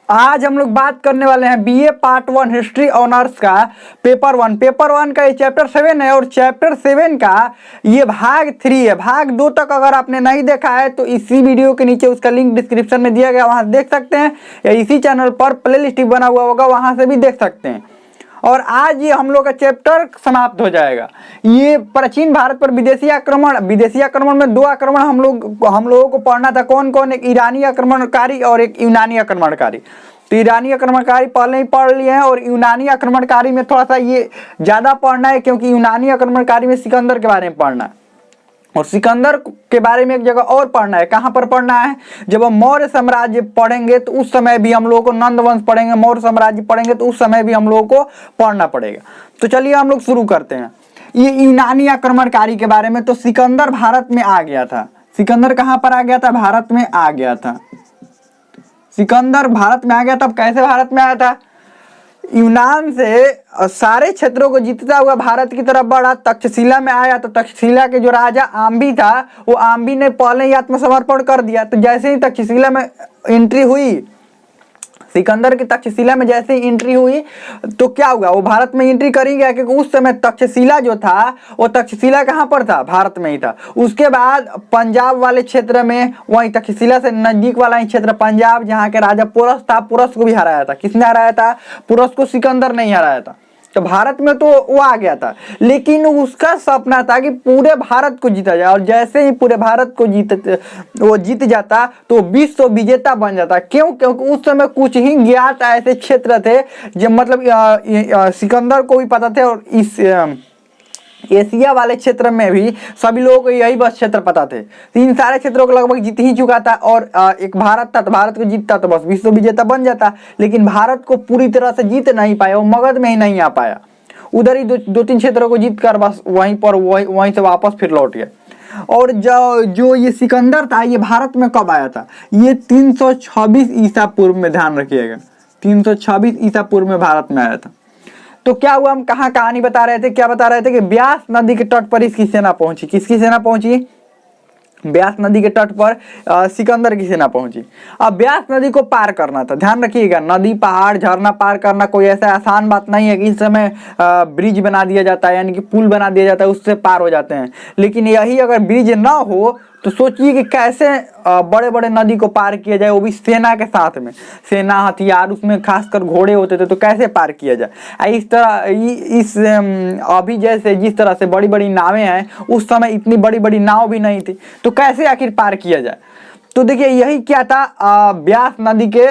आज हम लोग बात करने वाले हैं बीए पार्ट 1 हिस्ट्री ऑनर्स का पेपर वन का ये चैप्टर 7 है और चैप्टर 7 का ये भाग 3 है। भाग 2 तक अगर आपने नहीं देखा है तो इसी वीडियो के नीचे उसका लिंक डिस्क्रिप्शन में दिया गया, वहां से देख सकते हैं, या इसी चैनल पर प्ले लिस्ट बना हुआ होगा वहां से भी देख सकते हैं। और आज ये हम लोग का चैप्टर समाप्त हो जाएगा। ये प्राचीन भारत पर विदेशी आक्रमण में 2 आक्रमण हम लोगों को पढ़ना था। कौन कौन? एक ईरानी आक्रमणकारी और एक यूनानी आक्रमणकारी। तो ईरानी आक्रमणकारी पहले ही पढ़ लिए हैं और यूनानी आक्रमणकारी में थोड़ा सा ये ज्यादा पढ़ना है, क्योंकि यूनानी आक्रमणकारी में सिकंदर के बारे में पढ़ना है और सिकंदर के बारे में एक जगह और पढ़ना है। कहाँ पर पढ़ना है? जब हम मौर्य साम्राज्य पढ़ेंगे तो उस समय भी हम लोगों को नंद वंश पढ़ेंगे, मौर्य साम्राज्य पढ़ेंगे तो उस समय भी हम लोगों को पढ़ना पड़ेगा। तो चलिए हम लोग शुरू करते हैं ये यूनानी आक्रमणकारी के बारे में। तो सिकंदर भारत में आ गया था। सिकंदर कहाँ पर आ गया था? भारत में आ गया था। सिकंदर भारत में आ गया। तब कैसे भारत में आया था? यूनान से सारे क्षेत्रों को जीतता हुआ भारत की तरफ बढ़ा, तक्षशिला में आया। तो तक्षशिला के जो राजा आम्बी था, वो आम्बी ने पहले ही आत्मसमर्पण कर दिया। तो जैसे ही तक्षशिला में एंट्री हुई, सिकंदर की तक्षशिला में जैसे ही एंट्री हुई तो क्या हुआ? वो भारत में एंट्री कर ही गया, क्योंकि उस समय तक्षशिला जो था वो तक्षशिला कहाँ पर था? भारत में ही था। उसके बाद पंजाब वाले क्षेत्र में, वहीं तक्षशिला से नजदीक वाला ही क्षेत्र पंजाब, जहाँ के राजा पुरस था, पुरस को भी हराया था। किसने हराया था? पुरस को सिकंदर नहीं हराया था। तो भारत में तो वो आ गया था, लेकिन उसका सपना था कि पूरे भारत को जीता जाए, और जैसे ही पूरे भारत को जीत जाता तो विश्व विजेता बन जाता। क्यों? क्योंकि उस समय कुछ ही ज्ञात ऐसे क्षेत्र थे जो मतलब सिकंदर को भी पता थे, और इस एशिया वाले क्षेत्र में भी सभी लोगों को यही बस क्षेत्र पता थे। इन सारे क्षेत्रों को लगभग जीत ही चुका था, और एक भारत था, तो भारत को जीतता तो बस विश्व विजेता बन जाता। लेकिन भारत को पूरी तरह से जीत नहीं पाया, वो मगध में ही नहीं आ पाया। उधर ही 2-3 क्षेत्रों को जीत कर बस वहीं से वापस फिर लौट गया। और जो ये सिकंदर था, ये भारत में कब आया था? ये 326 ईसा पूर्व में, ध्यान रखिएगा, 326 ईसा पूर्व में भारत में आया था। तो क्या हुआ? हम कहाँ कहानी बता रहे थे, क्या बता रहे थे कि ब्यास नदी के तट पर इसकी सेना पहुंची। किसकी सेना पहुंची? ब्यास नदी के तट पर सिकंदर की सेना पहुंची। अब ब्यास नदी को पार करना था। ध्यान रखिएगा, नदी, पहाड़, झरना पार करना कोई ऐसा आसान बात नहीं है कि इस समय ब्रिज बना दिया जाता है, यानी कि पुल बना दिया जाता है, उससे पार हो जाते हैं। लेकिन यही अगर ब्रिज ना हो तो सोचिए कि कैसे बड़े बड़े नदी को पार किया जाए, वो भी सेना के साथ में। सेना, हथियार, उसमें खासकर घोड़े होते थे, तो कैसे पार किया जाए? इस तरह अभी जैसे जिस तरह से बड़ी बड़ी नावें हैं, उस समय इतनी बड़ी बड़ी नाव भी नहीं थी, तो कैसे आखिर पार किया जाए? तो देखिए यही क्या था, ब्यास नदी के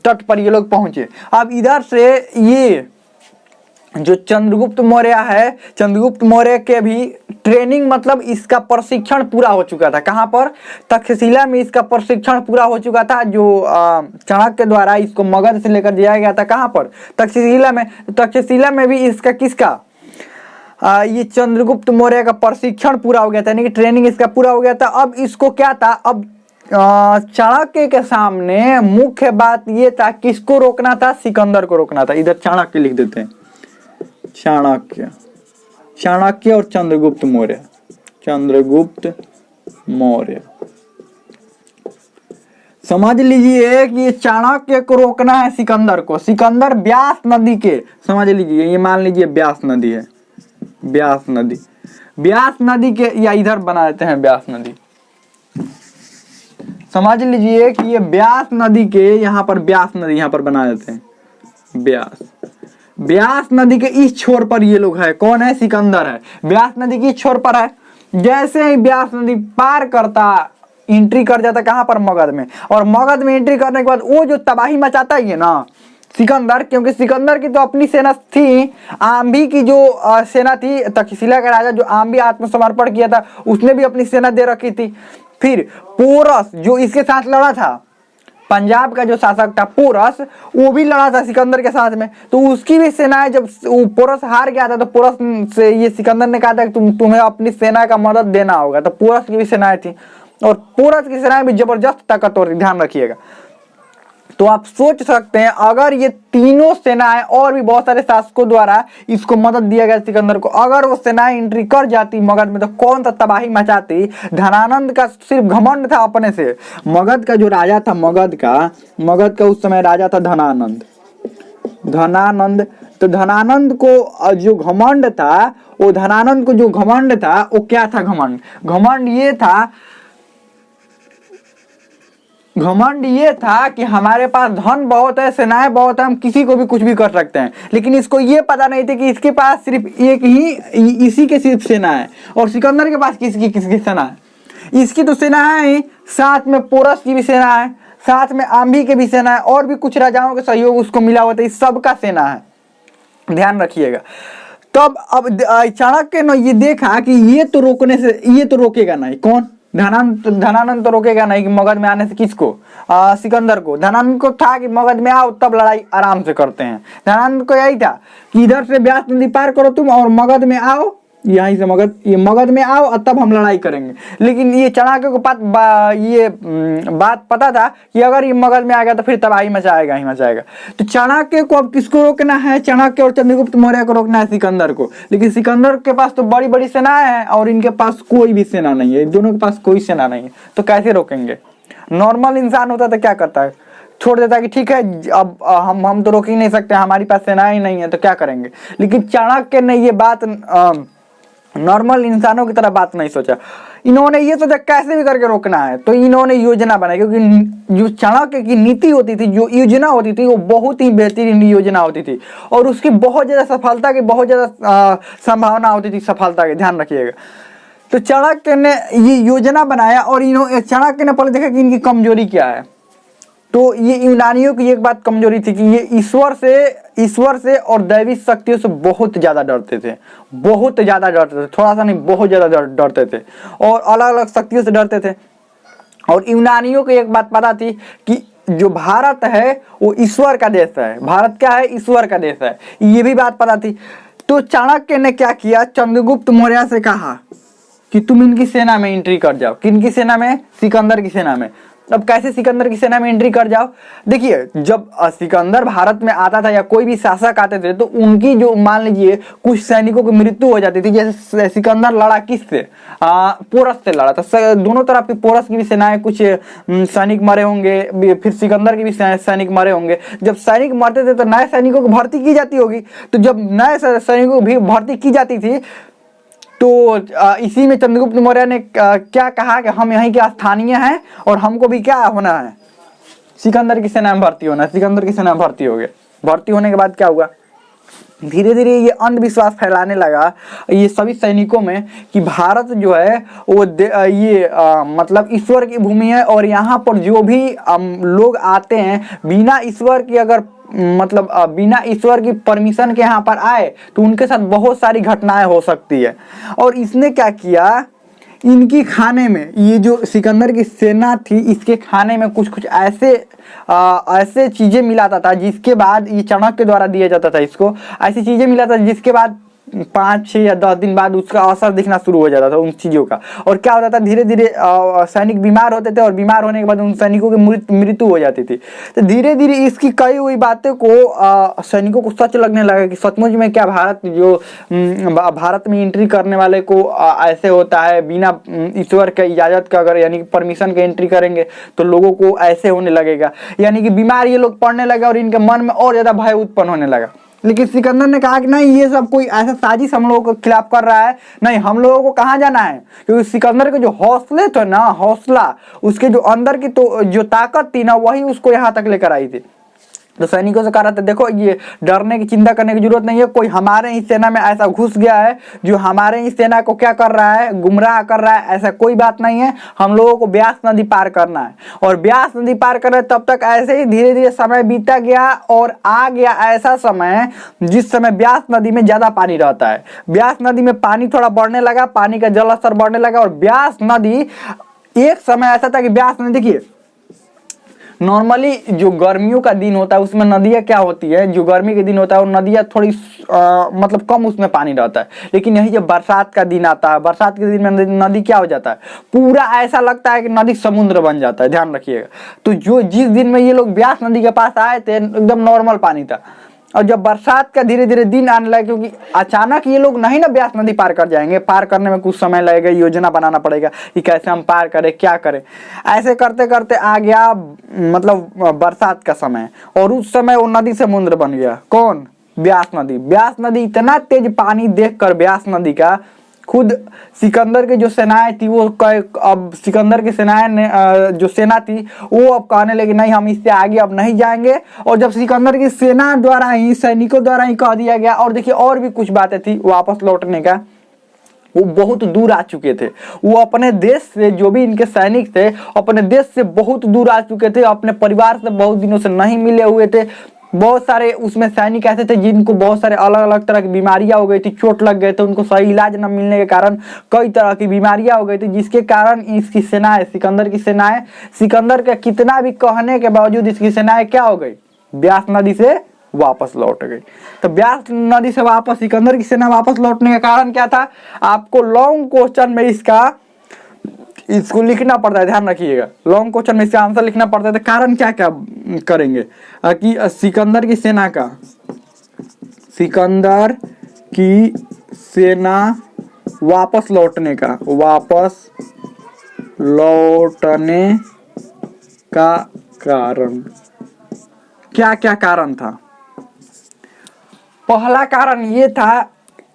तट पर ये लोग पहुंचे। अब इधर से ये जो चंद्रगुप्त मौर्य है, चंद्रगुप्त मौर्य के भी ट्रेनिंग, मतलब इसका प्रशिक्षण पूरा हो चुका था। कहाँ पर? तक्षशिला में इसका प्रशिक्षण पूरा हो चुका था, जो चाणक्य द्वारा इसको मगध से लेकर जाया गया था। कहाँ पर? तक्षशिला में। तक्षशिला में भी इसका किसका, ये चंद्रगुप्त मौर्य का प्रशिक्षण पूरा हो गया था, यानी कि ट्रेनिंग इसका पूरा हो गया था। अब इसको क्या था? अब चाणक्य के सामने मुख्य बात ये था, किसको रोकना था? सिकंदर को रोकना था। इधर चाणक्य लिख देते हैं, चाणक्य और चंद्रगुप्त मौर्य। समझ लीजिए कि ये चाणक्य को रोकना है सिकंदर को। सिकंदर ब्यास नदी के, समझ लीजिए, ये मान लीजिए ब्यास नदी है, ब्यास नदी के, या इधर बना देते हैं ब्यास नदी। समझ लीजिए कि ये ब्यास नदी के, यहाँ पर ब्यास नदी यहाँ पर बना देते हैं। ब्यास नदी के इस छोर पर ये लोग है। कौन है? सिकंदर है। ब्यास नदी की छोर पर है। जैसे ही ब्यास नदी पार करता, एंट्री कर जाता कहाँ पर? मगध में। और मगध में एंट्री करने के बाद वो जो तबाही मचाता है ना सिकंदर, क्योंकि सिकंदर की तो अपनी सेना थी, आम्बी की जो सेना थी, तक्षशिला का राजा जो आम्बी आत्मसमर्पण किया था, उसने भी अपनी सेना दे रखी थी। फिर पोरस जो इसके साथ लड़ा था, पंजाब का जो शासक था पोरस, वो भी लड़ा था सिकंदर के साथ में। तो उसकी भी सेनाएं, जब पोरस हार गया था तो पोरस से ये सिकंदर ने कहा था कि तुम्हें अपनी सेना का मदद देना होगा। तो पोरस की भी सेनाएं थी, और पोरस की सेनाएं भी जबरदस्त ताकतवर थी, ध्यान रखिएगा। तो आप सोच सकते हैं अगर ये तीनों सेनाएं और भी बहुत सारे शासकों द्वारा इसको मदद दिया गया सिकंदर को, अगर वो सेनाएं एंट्री कर जाती मगध में तो कौन सा तबाही मचाती। धनानंद का सिर्फ घमंड था अपने से। मगध का जो राजा था, मगध का उस समय राजा था धनानंद। तो धनानंद को जो घमंड था, वो धनानंद को जो घमंड था वो क्या था? घमंड ये था कि हमारे पास धन बहुत है, सेनाएं बहुत है, हम किसी को भी कुछ भी कर सकते हैं। लेकिन इसको ये पता नहीं था कि इसके पास सिर्फ एक ही इसी के सिर्फ सेना है, और सिकंदर के पास किसकी सेना है? इसकी तो सेना है, साथ में पोरस की भी सेना है, साथ में आंभी के भी सेना है, और भी कुछ राजाओं का सहयोग उसको मिला हुआ था। इस सबका सेना है, ध्यान रखिएगा। तब अब चाणक्य ने ये देखा कि ये तो रोकेगा नहीं। कौन? धनानंद तो रोकेगा नहीं कि मगध में आने से। किसको? सिकंदर को। धनानंद को था कि मगध में आओ तब लड़ाई आराम से करते हैं। धनानंद को यही था कि इधर से व्यास नदी पार करो तुम और मगध में आओ, यहीं से मगध में आओ और तब हम लड़ाई करेंगे। लेकिन ये चाणक्य को बात पता था कि अगर ये मगध में आ गया तो फिर तबाही मचाएगा ही मचाएगा। तो चाणक्य को अब किसको रोकना है? चाणक्य और चंद्रगुप्त मौर्य को रोकना है, सिकंदर को। लेकिन सिकंदर के पास तो बड़ी बड़ी सेनाएं हैं और इनके पास कोई भी सेना नहीं है, दोनों के पास कोई सेना नहीं है, तो कैसे रोकेंगे? नॉर्मल इंसान होता तो क्या करता है? छोड़ देता कि ठीक है अब हम तो रोक ही नहीं सकते, हमारी पास सेना ही नहीं है तो क्या करेंगे। लेकिन चाणक्य ने ये बात नॉर्मल इंसानों की तरह बात नहीं सोचा। इन्होंने ये सोचा कैसे भी करके रोकना है, तो इन्होंने योजना बनाई। क्योंकि जो चाणक्य की नीति होती थी, जो योजना होती थी, वो बहुत ही बेहतरीन योजना होती थी और उसकी बहुत ज्यादा सफलता की बहुत ज्यादा संभावना होती थी, सफलता की। ध्यान रखिएगा। तो चाणक्य ने ये योजना बनाया और चाणक्य ने पहले देखा कि इनकी कमजोरी क्या है। तो ये यूनानियों की एक बात कमजोरी थी कि ये ईश्वर से और दैवी शक्तियों से बहुत ज्यादा डरते थे, थोड़ा सा नहीं, बहुत ज्यादा डरते थे और अलग अलग शक्तियों से डरते थे। और यूनानियों को एक बात पता थी कि जो भारत है वो ईश्वर का देश है। भारत क्या है? ईश्वर का देश है, ये भी बात पता थी। तो चाणक्य ने क्या किया? चंद्रगुप्त मौर्य से कहा कि तुम इनकी सेना में एंट्री कर जाओ। किनकी सेना में? सिकंदर की सेना में। अब कैसे सिकंदर की सेना में एंट्री कर जाओ? देखिए, जब सिकंदर भारत में आता था या कोई भी शासक आते थे तो उनकी जो मान लीजिए कुछ सैनिकों की मृत्यु हो जाती थी। जैसे सिकंदर लड़ा किससे? पोरस से लड़ा, तो दोनों तरफ की पोरस की भी सेनाएं कुछ सैनिक मरे होंगे, फिर सिकंदर की भी सैनिक मरे होंगे। जब सैनिक मरते थे तो नए सैनिकों की भर्ती की जाती होगी। तो जब नए सैनिकों की भर्ती की जाती थी तो इसी में चंद्रगुप्त मौर्य ने क्या कहा कि हम यहीं के स्थानीय हैं और हमको भी क्या होना है? सिकंदर की सेना में भर्ती होना है। सिकंदर की सेना में भर्ती हो गए। भर्ती होने के बाद क्या हुआ? धीरे धीरे ये अंधविश्वास फैलाने लगा ये सभी सैनिकों में कि भारत जो है वो मतलब ईश्वर की भूमि है और यहाँ पर जो भी लोग आते हैं बिना ईश्वर की बिना ईश्वर की परमिशन के यहाँ पर आए तो उनके साथ बहुत सारी घटनाएं हो सकती है। और इसने क्या किया? इनकी खाने में, ये जो सिकंदर की सेना थी इसके खाने में कुछ ऐसे चीजें मिलाता था जिसके बाद ये चाणक्य द्वारा दिया जाता था। इसको ऐसी चीजें मिलाता था जिसके बाद 5, 6 या 10 दिन बाद उसका असर दिखना शुरू हो जाता था उन चीजों का। और क्या होता था? धीरे धीरे सैनिक बीमार होते थे और बीमार होने के बाद उन सैनिकों की मृत्यु हो जाती थी। तो धीरे धीरे इसकी कई हुई बातें को सैनिकों को सच लगने लगा कि सचमुच में क्या भारत में एंट्री करने वाले को ऐसे होता है, बिना ईश्वर के इजाजत का अगर यानी परमिशन के एंट्री करेंगे तो लोगों को ऐसे होने लगेगा। यानी कि बीमार ये लोग पड़ने लगे और इनके मन में और ज्यादा भय उत्पन्न होने लगा। लेकिन सिकंदर ने कहा कि नहीं, ये सब कोई ऐसा साजिश हम लोगों के खिलाफ कर रहा है, नहीं, हम लोगों को कहाँ जाना है। क्योंकि सिकंदर के जो हौसले थे ना, हौसला, उसके जो अंदर की तो जो ताकत थी ना, वही उसको यहाँ तक लेकर आई थी। तो सैनिकों से कह रहा था देखो ये डरने की चिंता करने की जरूरत नहीं है, कोई हमारे ही सेना में ऐसा घुस गया है जो हमारे ही सेना को क्या कर रहा है? गुमराह कर रहा है। ऐसा कोई बात नहीं है, हम लोगों को ब्यास नदी पार करना है और ब्यास नदी पार कर रहे। तब तक ऐसे ही धीरे धीरे समय बीता गया और आ गया ऐसा समय जिस समय ब्यास नदी में ज्यादा पानी रहता है। ब्यास नदी में पानी थोड़ा बढ़ने लगा, पानी का जल स्तर बढ़ने लगा और ब्यास नदी, एक समय ऐसा था कि ब्यास नदी, देखिए नॉर्मली जो गर्मियों का दिन होता है उसमें नदियाँ क्या होती है, जो गर्मी के दिन होता है वो नदियाँ थोड़ी मतलब कम उसमें पानी रहता है। लेकिन यही जब बरसात का दिन आता है, बरसात के दिन में नदी क्या हो जाता है, पूरा ऐसा लगता है कि नदी समुद्र बन जाता है, ध्यान रखिएगा। तो जो जिस दिन में ये लोग ब्यास नदी के पास आए थे एकदम नॉर्मल पानी था, और जब बरसात का धीरे धीरे दिन आने लगा, क्योंकि अचानक ये लोग नहीं ना ब्यास नदी पार कर जाएंगे, पार करने में कुछ समय लगेगा, योजना बनाना पड़ेगा कि कैसे हम पार करें, क्या करें। ऐसे करते करते आ गया मतलब बरसात का समय, और उस समय वो नदी समुद्र बन गया। कौन? ब्यास नदी। ब्यास नदी इतना तेज पानी देखकर ब्यास नदी का खुद सिकंदर की जो सेनाएं थी वो अब सिकंदर की सेनाएं ने जो सेना थी वो अब कहने लगी नहीं हम इससे आगे अब नहीं जाएंगे। और जब सिकंदर की सेना द्वारा ही, सैनिकों द्वारा ही कह दिया गया, और देखिए और भी कुछ बातें थी वापस लौटने का, वो बहुत दूर आ चुके थे। वो अपने देश से, जो भी इनके सैनिक थे अपने देश से बहुत दूर आ चुके थे, अपने परिवार से बहुत दिनों से नहीं मिले हुए थे। बहुत सारे उसमें सैनिक ऐसे थे जिनको बहुत सारे अलग अलग तरह की बीमारियां हो गई थी, चोट लग गए थे, उनको सही इलाज न मिलने के कारण कई तरह की बीमारियां हो गई थी, जिसके कारण इसकी सेनाएं, सिकंदर की सेनाएं, सिकंदर के कितना भी कहने के बावजूद इसकी सेनाएं क्या हो गई, ब्यास नदी से वापस लौट गई। तो ब्यास नदी से वापस सिकंदर की सेना वापस लौटने का कारण क्या था, आपको लॉन्ग क्वेश्चन में इसको लिखना पड़ता है, ध्यान रखिएगा। लॉन्ग क्वेश्चन में इसका आंसर लिखना पड़ता है। तो कारण क्या क्या करेंगे कि सिकंदर की सेना का, सिकंदर की सेना वापस लौटने का, वापस लौटने का कारण क्या क्या कारण था। पहला कारण ये था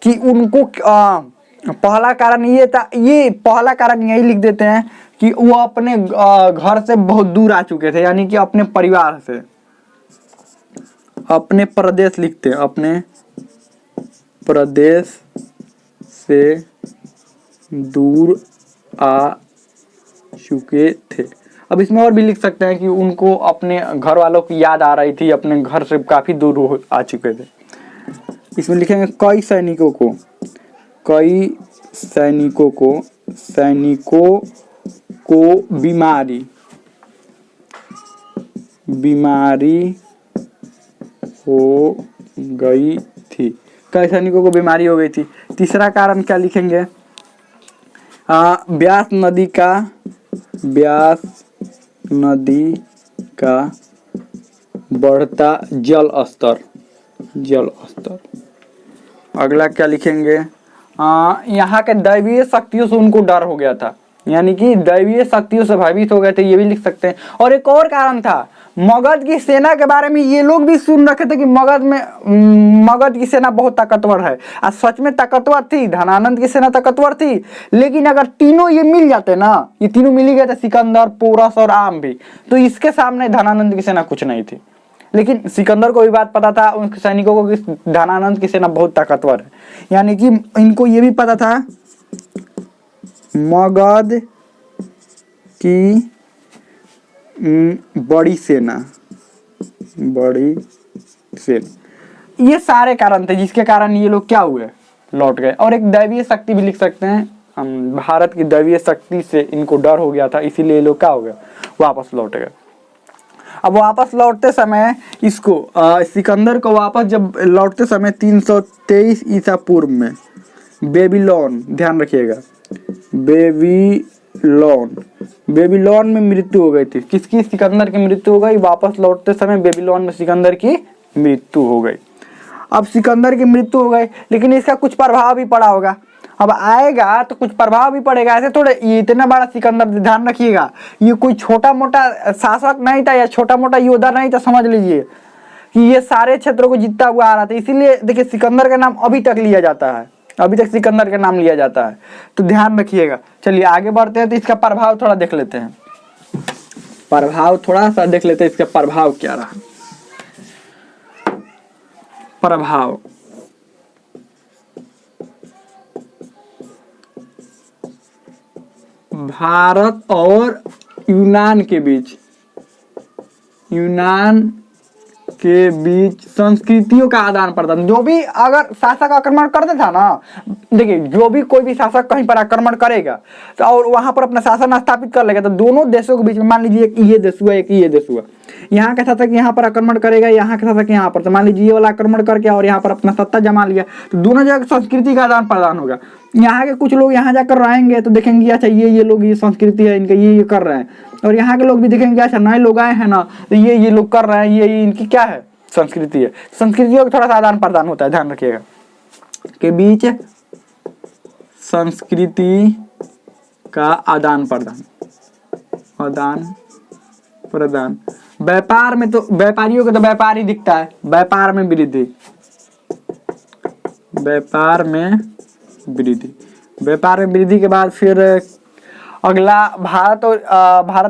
कि उनको पहला कारण ये था, ये पहला कारण यही लिख देते हैं कि वो अपने घर से बहुत दूर आ चुके थे, यानी कि अपने परिवार से, अपने प्रदेश लिखते हैं, अपने प्रदेश से दूर आ चुके थे। अब इसमें और भी लिख सकते हैं कि उनको अपने घर वालों की याद आ रही थी, अपने घर से काफी दूर आ चुके थे। इसमें लिखेंगे कई सैनिकों को बीमारी हो गई थी। कई सैनिकों को बीमारी हो गई थी। तीसरा कारण क्या लिखेंगे, ब्यास नदी का बढ़ता जल स्तर। अगला क्या लिखेंगे, यहाँ के दैवीय शक्तियों से उनको डर हो गया था, यानी कि दैवीय शक्तियों से भयभीत हो गए थे, ये भी लिख सकते हैं। और एक और कारण था, मगध की सेना के बारे में ये लोग भी सुन रखे थे कि मगध की सेना बहुत ताकतवर है। और सच में ताकतवर थी, धनानंद की सेना ताकतवर थी। लेकिन अगर तीनों ये मिल जाते ना, ये तीनों मिल ही गए थे, सिकंदर, पोरस और आम भी, तो इसके सामने धनानंद की सेना कुछ नहीं थी। लेकिन सिकंदर को भी बात पता था, उनके सैनिकों को, कि धनानंद की सेना बहुत ताकतवर है, यानी कि इनको ये भी पता था मगध की बड़ी सेना। ये सारे कारण थे जिसके कारण ये लोग क्या हुए, लौट गए। और एक दैवीय शक्ति भी लिख सकते हैं, हम भारत की दैवीय शक्ति से इनको डर हो गया था, इसीलिए ये लोग क्या हो गए, वापस लौट गए। अब वापस लौटते समय इसको सिकंदर को वापस जब लौटते समय 323 ईसा पूर्व में बेबीलोन, ध्यान रखिएगा, बेबीलोन में मृत्यु हो गई थी। किसकी? सिकंदर की मृत्यु हो गई। वापस लौटते समय बेबीलोन में सिकंदर की मृत्यु हो गई। अब सिकंदर की मृत्यु हो गई, लेकिन इसका कुछ प्रभाव भी पड़ा होगा। अब आएगा तो कुछ प्रभाव भी पड़ेगा, ऐसे थोड़े। ये इतना बड़ा सिकंदर, ध्यान रखिएगा, ये कोई छोटा मोटा शासक नहीं था या छोटा मोटा योद्धा नहीं था, समझ लीजिए कि ये सारे क्षेत्रों को जीतता हुआ आ रहा था। इसीलिए देखिए सिकंदर का नाम अभी तक लिया जाता है, अभी तक सिकंदर का नाम लिया जाता है, तो ध्यान रखिएगा। चलिए आगे बढ़ते हैं, तो इसका प्रभाव थोड़ा देख लेते हैं, प्रभाव थोड़ा सा देख लेते हैं, इसका प्रभाव क्या रहा। प्रभाव, भारत और यूनान के बीच, यूनान के बीच संस्कृतियों का आदान प्रदान। जो भी अगर शासक आक्रमण करता था ना, देखिए जो भी कोई भी शासक कहीं पर आक्रमण करेगा तो और वहां पर अपना शासन स्थापित कर लेगा, तो दोनों देशों के बीच में, मान लीजिए कि ये देश हुआ, एक ये देश हुआ, यहाँ का शासक यहाँ पर आक्रमण करेगा, यहाँ का शासक यहाँ पर, तो मान लीजिए ये वाला आक्रमण करके और यहाँ पर अपना सत्ता जमा लिया, तो दोनों जगह संस्कृति का आदान प्रदान होगा। यहाँ के कुछ लोग यहाँ जाकर रहेंगे तो देखेंगे अच्छा ये लोग, ये संस्कृति है इनका, ये कर रहे हैं, और यहाँ के लोग भी देखेंगे अच्छा नए लोग आए हैं ना, तो ये लोग कर रहे हैं, ये इनकी क्या है, संस्कृति है। संस्कृतियों का थोड़ा सा आदान प्रदान होता है, ध्यान रखिएगा, के बीच संस्कृति का आदान प्रदान, आदान प्रदान। व्यापार में तो व्यापारियों को तो व्यापार ही दिखता है, व्यापार में वृद्धि, व्यापार में वृद्धि, व्यापार में वृद्धि के बाद फिर अगला भारत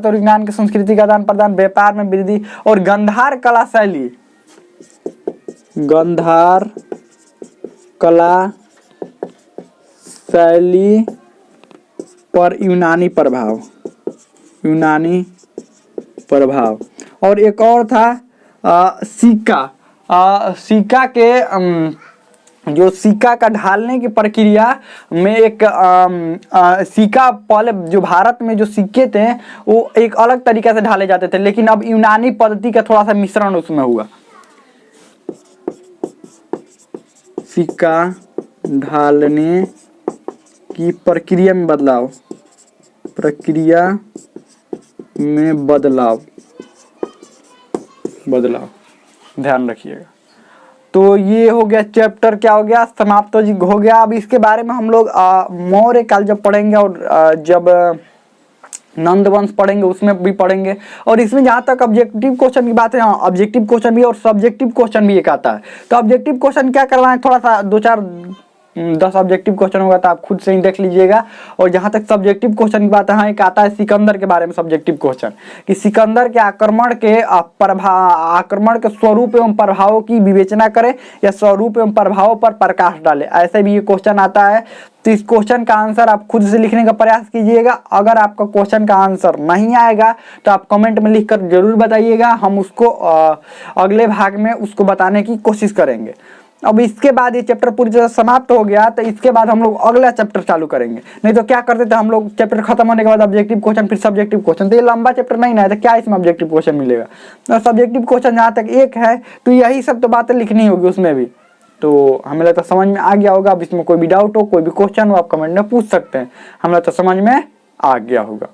और विज्ञान की संस्कृति का आदान प्रदान, व्यापार में वृद्धि, और गांधार कला शैली, गांधार कला शैली पर यूनानी प्रभाव, यूनानी प्रभाव। और एक और था सिक्का, सिक्का के जो सिक्का का ढालने की प्रक्रिया में एक सिक्का, पहले जो भारत में जो सिक्के थे वो एक अलग तरीके से ढाले जाते थे, लेकिन अब यूनानी पद्धति का थोड़ा सा मिश्रण उसमें हुआ। सिक्का ढालने की प्रक्रिया में बदलाव, प्रक्रिया में बदलाव, ध्यान रखिएगा। तो ये हो गया चैप्टर, क्या हो गया, समाप्त हो गया। अब इसके बारे में हम लोग मौर्य काल जब पढ़ेंगे और जब नंदवंश पढ़ेंगे उसमें भी पढ़ेंगे। और इसमें जहाँ तक ऑब्जेक्टिव क्वेश्चन की बात है, हाँ ऑब्जेक्टिव क्वेश्चन भी और सब्जेक्टिव क्वेश्चन भी एक आता है। तो ऑब्जेक्टिव क्वेश्चन क्या करना है, थोड़ा सा 2-4-10 ऑब्जेक्टिव क्वेश्चन होगा तो आप खुद से ही देख लीजिएगा। और जहाँ तक सब्जेक्टिव क्वेश्चन की बात है, हाँ एक आता है सिकंदर के बारे में सब्जेक्टिव क्वेश्चन, कि सिकंदर के आक्रमण के स्वरूप एवं प्रभावों की विवेचना करें या स्वरूप एवं प्रभावों पर प्रकाश डाले, ऐसे भी ये क्वेश्चन आता है। तो इस क्वेश्चन का आंसर आप खुद से लिखने का प्रयास कीजिएगा। अगर आपका क्वेश्चन का आंसर नहीं आएगा तो आप कमेंट में लिखकर जरूर बताइएगा, हम उसको अगले भाग में उसको बताने की कोशिश करेंगे। अब इसके बाद ये चैप्टर पूरी तरह समाप्त हो गया, तो इसके बाद हम लोग अगला चैप्टर चालू करेंगे। नहीं तो क्या करते थे हम लोग, चैप्टर खत्म होने के बाद ऑब्जेक्टिव क्वेश्चन, फिर सब्जेक्टिव क्वेश्चन, तो ये लंबा चैप्टर नहीं ना है, तो क्या इसमें ऑब्जेक्टिव क्वेश्चन मिलेगा। और सब्जेक्टिव क्वेश्चन जहाँ तक एक है तो यही सब तो बातें लिखनी होगी उसमें भी। तो हमें लगता है समझ में आ गया होगा। अब इसमें कोई भी डाउट हो, कोई भी क्वेश्चन हो, आप कमेंट में पूछ सकते हैं। हमें लगता है समझ में आ गया होगा।